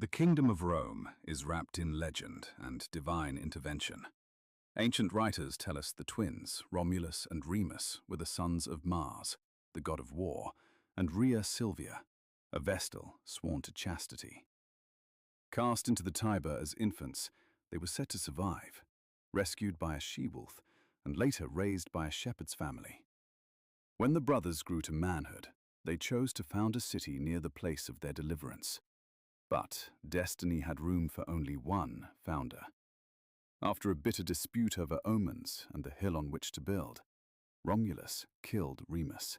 The kingdom of Rome is wrapped in legend and divine intervention. Ancient writers tell us the twins, Romulus and Remus, were the sons of Mars, the god of war, and Rhea Silvia, a Vestal sworn to chastity. Cast into the Tiber as infants, they were said to survive, rescued by a she-wolf, and later raised by a shepherd's family. When the brothers grew to manhood, they chose to found a city near the place of their deliverance. But destiny had room for only one founder. After a bitter dispute over omens and the hill on which to build, Romulus killed Remus,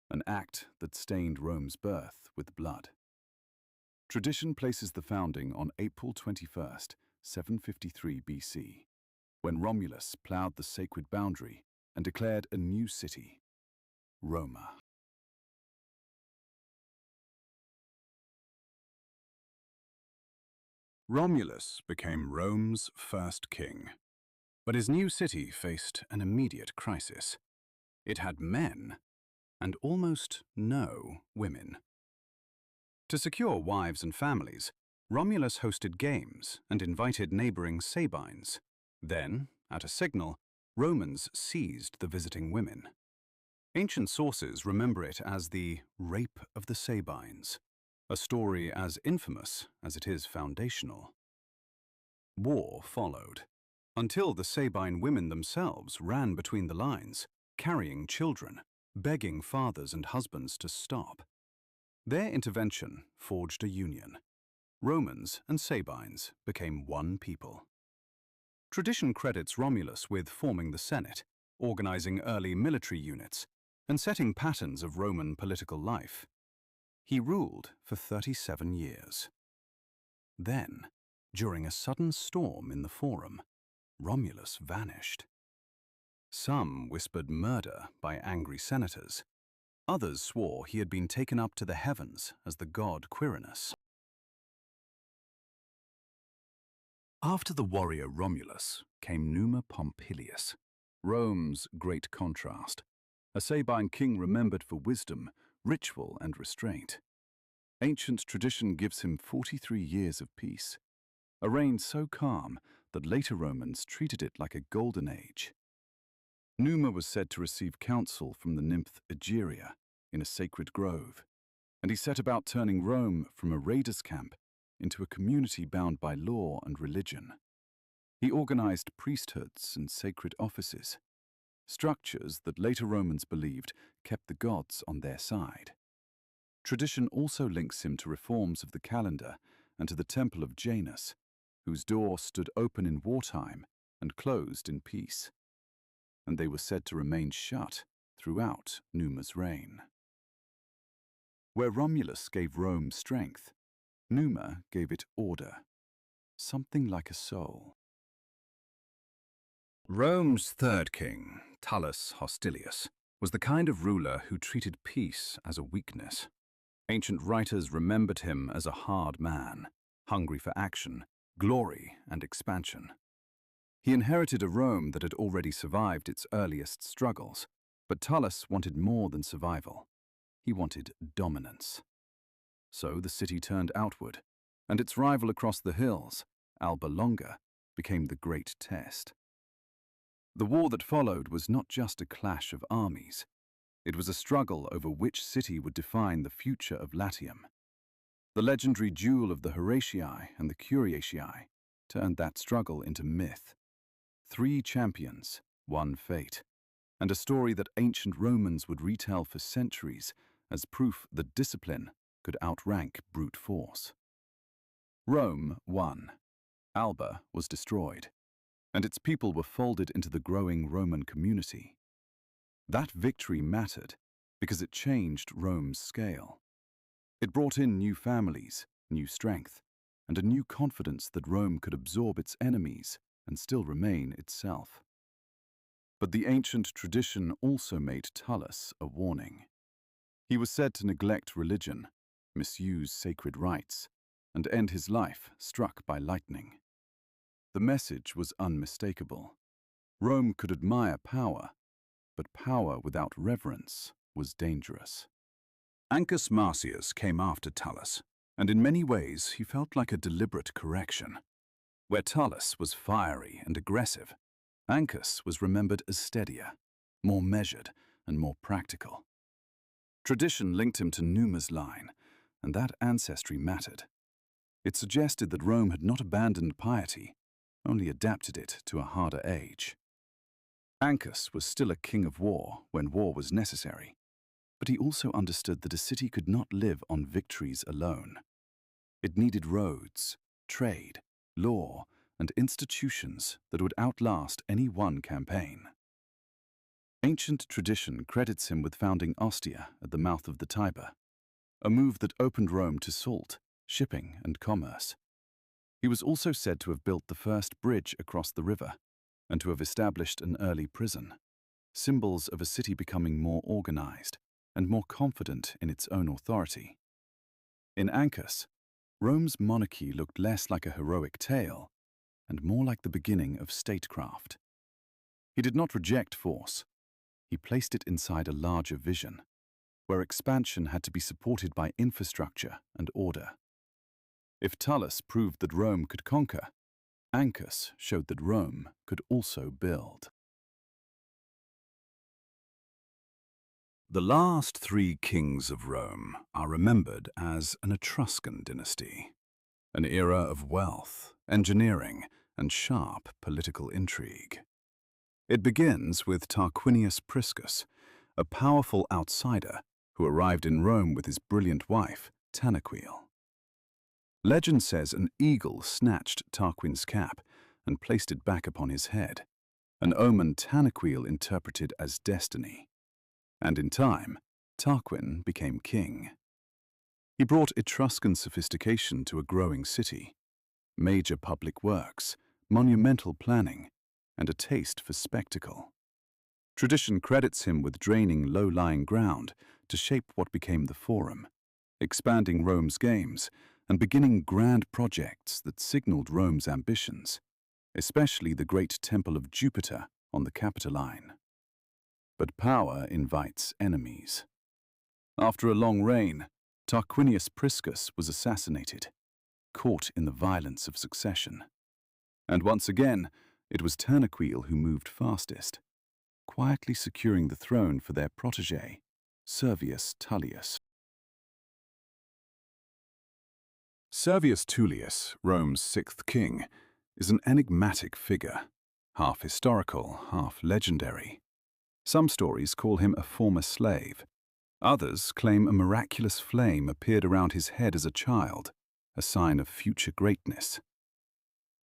an act that stained Rome's birth with blood. Tradition places the founding on April 21st, 753 BC, when Romulus ploughed the sacred boundary and declared a new city, Roma. Romulus became Rome's first king, but his new city faced an immediate crisis. It had men and almost no women. To secure wives and families, Romulus hosted games and invited neighboring Sabines. Then, at a signal, Romans seized the visiting women. Ancient sources remember it as the Rape of the Sabines, a story as infamous as it is foundational. War followed, until the Sabine women themselves ran between the lines, carrying children, begging fathers and husbands to stop. Their intervention forged a union. Romans and Sabines became one people. Tradition credits Romulus with forming the Senate, organizing early military units, and setting patterns of Roman political life. He ruled for 37 years. Then, during a sudden storm in the Forum, Romulus vanished. Some whispered murder by angry senators. Others swore he had been taken up to the heavens as the god Quirinus. After the warrior Romulus came Numa Pompilius, Rome's great contrast, a Sabine king remembered for wisdom, ritual and restraint. Ancient tradition gives him 43 years of peace, a reign so calm that later Romans treated it like a golden age. Numa was said to receive counsel from the nymph Egeria in a sacred grove, and he set about turning Rome from a raiders' camp into a community bound by law and religion. He organized priesthoods and sacred offices, structures that later Romans believed kept the gods on their side. Tradition also links him to reforms of the calendar and to the temple of Janus, whose door stood open in wartime and closed in peace, and they were said to remain shut throughout Numa's reign. Where Romulus gave Rome strength, Numa gave it order, something like a soul. Rome's third king, Tullus Hostilius, was the kind of ruler who treated peace as a weakness. Ancient writers remembered him as a hard man, hungry for action, glory, and expansion. He inherited a Rome that had already survived its earliest struggles, but Tullus wanted more than survival. He wanted dominance. So the city turned outward, and its rival across the hills, Alba Longa, became the great test. The war that followed was not just a clash of armies. It was a struggle over which city would define the future of Latium. The legendary duel of the Horatii and the Curiatii turned that struggle into myth. 3 champions, one fate, and a story that ancient Romans would retell for centuries as proof that discipline could outrank brute force. Rome won. Alba was destroyed, and its people were folded into the growing Roman community. That victory mattered because it changed Rome's scale. It brought in new families, new strength, and a new confidence that Rome could absorb its enemies and still remain itself. But the ancient tradition also made Tullus a warning. He was said to neglect religion, misuse sacred rites, and end his life struck by lightning. The message was unmistakable. Rome could admire power, but power without reverence was dangerous. Ancus Marcius came after Tullus, and in many ways he felt like a deliberate correction. Where Tullus was fiery and aggressive, Ancus was remembered as steadier, more measured, and more practical. Tradition linked him to Numa's line, and that ancestry mattered. It suggested that Rome had not abandoned piety, only adapted it to a harder age. Ancus was still a king of war when war was necessary, but he also understood that a city could not live on victories alone. It needed roads, trade, law, and institutions that would outlast any one campaign. Ancient tradition credits him with founding Ostia at the mouth of the Tiber, a move that opened Rome to salt, shipping, and commerce. He was also said to have built the first bridge across the river and to have established an early prison, symbols of a city becoming more organized and more confident in its own authority. In Ancus, Rome's monarchy looked less like a heroic tale and more like the beginning of statecraft. He did not reject force. He placed it inside a larger vision, where expansion had to be supported by infrastructure and order. If Tullus proved that Rome could conquer, Ancus showed that Rome could also build. The last three kings of Rome are remembered as an Etruscan dynasty, an era of wealth, engineering, and sharp political intrigue. It begins with Tarquinius Priscus, a powerful outsider who arrived in Rome with his brilliant wife, Tanaquil. Legend says an eagle snatched Tarquin's cap and placed it back upon his head, an omen Tanaquil interpreted as destiny. And in time, Tarquin became king. He brought Etruscan sophistication to a growing city, major public works, monumental planning, and a taste for spectacle. Tradition credits him with draining low-lying ground to shape what became the Forum, expanding Rome's games, and beginning grand projects that signaled Rome's ambitions, especially the great Temple of Jupiter on the Capitoline. But power invites enemies. After a long reign, Tarquinius Priscus was assassinated, caught in the violence of succession. And once again, it was Tanaquil who moved fastest, quietly securing the throne for their protégé, Servius Tullius. Servius Tullius, Rome's sixth king, is an enigmatic figure, half historical, half legendary. Some stories call him a former slave. Others claim a miraculous flame appeared around his head as a child, a sign of future greatness.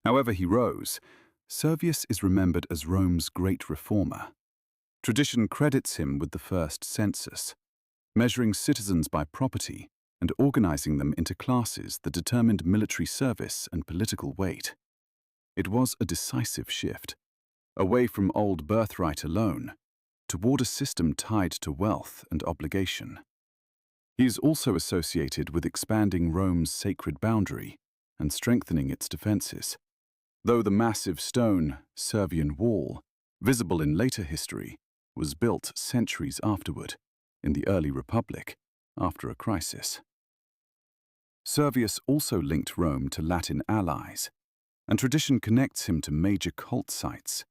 However he rose, Servius is remembered as Rome's great reformer. Tradition credits him with the first census, measuring citizens by property and organizing them into classes that determined military service and political weight. It was a decisive shift, away from old birthright alone, toward a system tied to wealth and obligation. He is also associated with expanding Rome's sacred boundary and strengthening its defenses, though the massive stone Servian wall, visible in later history, was built centuries afterward, in the early Republic, after a crisis. Servius also linked Rome to Latin allies, and tradition connects him to major cult sites,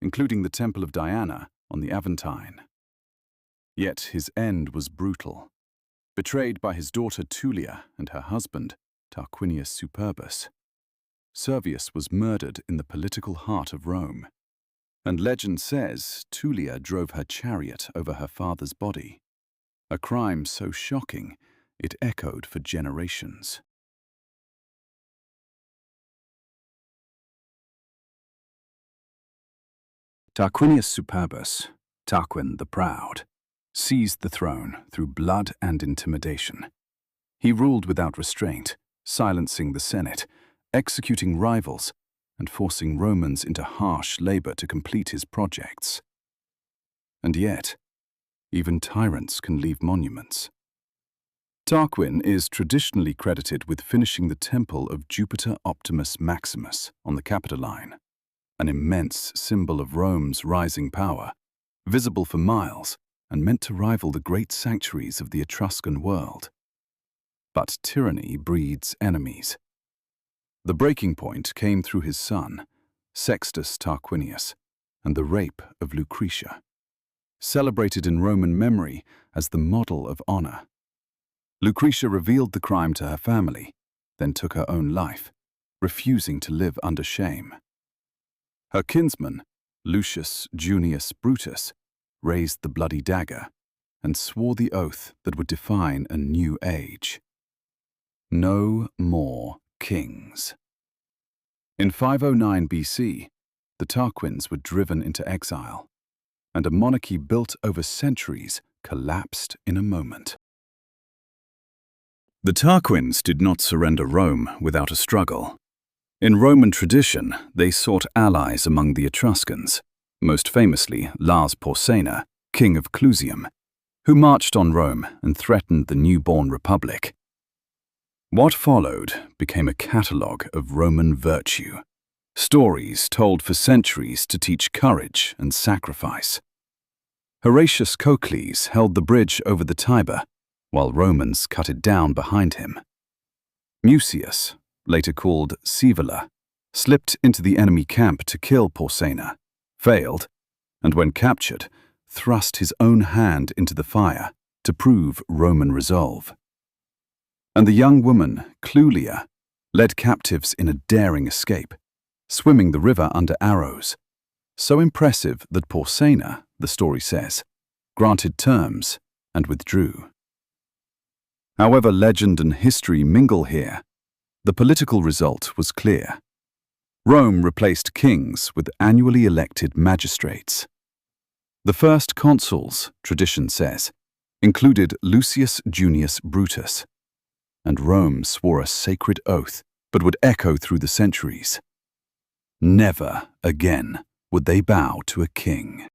including the Temple of Diana on the Aventine. Yet his end was brutal. Betrayed by his daughter Tullia and her husband, Tarquinius Superbus, Servius was murdered in the political heart of Rome, and legend says Tullia drove her chariot over her father's body, a crime so shocking it echoed for generations. Tarquinius Superbus, Tarquin the Proud, seized the throne through blood and intimidation. He ruled without restraint, silencing the Senate, executing rivals, and forcing Romans into harsh labor to complete his projects. And yet, even tyrants can leave monuments. Tarquin is traditionally credited with finishing the Temple of Jupiter Optimus Maximus on the Capitoline, an immense symbol of Rome's rising power, visible for miles and meant to rival the great sanctuaries of the Etruscan world. But tyranny breeds enemies. The breaking point came through his son, Sextus Tarquinius, and the rape of Lucretia, celebrated in Roman memory as the model of honor. Lucretia revealed the crime to her family, then took her own life, refusing to live under shame. Her kinsman, Lucius Junius Brutus, raised the bloody dagger and swore the oath that would define a new age. No more kings. In 509 BC, the Tarquins were driven into exile, and a monarchy built over centuries collapsed in a moment. The Tarquins did not surrender Rome without a struggle. In Roman tradition, they sought allies among the Etruscans, most famously Lars Porsena, king of Clusium, who marched on Rome and threatened the newborn republic. What followed became a catalogue of Roman virtue, stories told for centuries to teach courage and sacrifice. Horatius Cocles held the bridge over the Tiber, while Romans cut it down behind him. Mucius, later called Scaevola, slipped into the enemy camp to kill Porsena, failed, and when captured, thrust his own hand into the fire to prove Roman resolve. And the young woman, Clulia, led captives in a daring escape, swimming the river under arrows, so impressive that Porsena, the story says, granted terms and withdrew. However legend and history mingle here, the political result was clear. Rome replaced kings with annually elected magistrates. The first consuls, tradition says, included Lucius Junius Brutus, and Rome swore a sacred oath but would echo through the centuries. Never again would they bow to a king.